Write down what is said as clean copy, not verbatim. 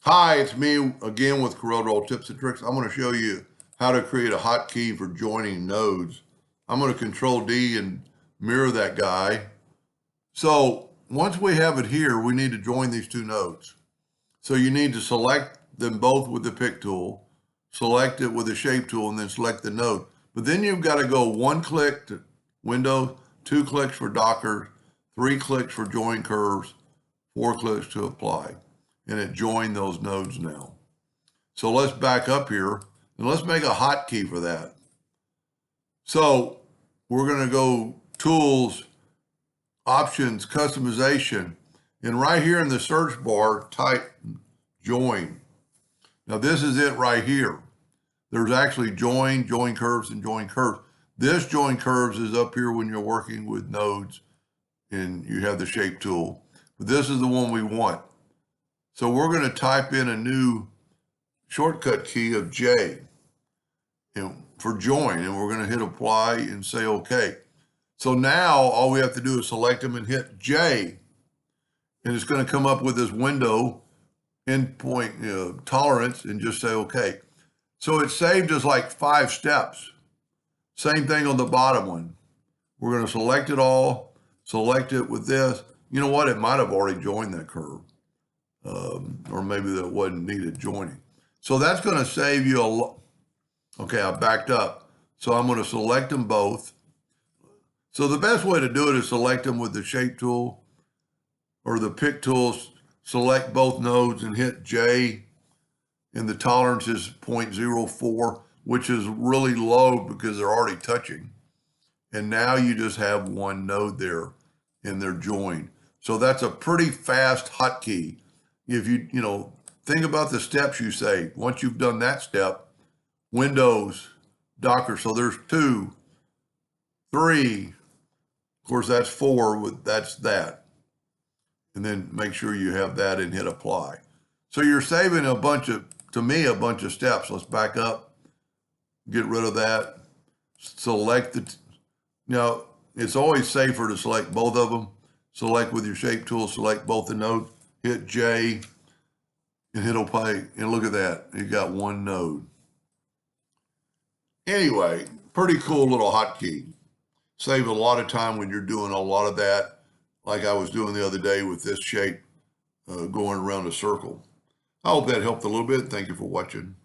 Hi, it's me again with Corel Tips and Tricks. I'm going to show you how to create a hotkey for joining nodes. I'm going to Control D and mirror that guy. So once we have it here, we need to join these two nodes. So you need to select them both with the pick tool, select it with the shape tool, and then select the node. But then you've got to go 1 click to Windows, 2 clicks for Docker, 3 clicks for join curves, 4 clicks to apply. And it joined those nodes now. So let's back up here and let's make a hotkey for that. So we're going to go Tools, Options, Customization, and right here in the search bar, type Join. Now this is it right here. There's actually Join, Join Curves, and Join Curves. This Join Curves is up here when you're working with nodes and you have the Shape tool. But this is the one we want. So we're going to type in a new shortcut key of J for join, and we're going to hit apply and say OK. So now all we have to do is select them and hit J, and it's going to come up with this window, endpoint tolerance, and just say OK. So it saved us like 5 steps. Same thing on the bottom one. We're going to select it all, select it with this. You know what? It might have already joined that curve. Or maybe that wasn't needed joining. So that's going to save you a lot. Okay, I backed up. So I'm going to select them both. So the best way to do it is select them with the shape tool or the pick tool, select both nodes and hit J, and the tolerance is 0.04, which is really low because they're already touching. And now you just have one node there and they're joined. So that's a pretty fast hotkey. If you think about the steps you say, once you've done that step, Windows, Docker, so there's 2, 3, of course that's 4, that's that. And then make sure you have that and hit apply. So you're saving a bunch of steps. Let's back up, get rid of that, select now it's always safer to select both of them. Select with your shape tool, select both the nodes, hit J, and hit apply, and look at that, you got one node. Anyway, pretty cool little hotkey. Save a lot of time when you're doing a lot of that, like I was doing the other day with this shape going around a circle. I hope that helped a little bit. Thank you for watching.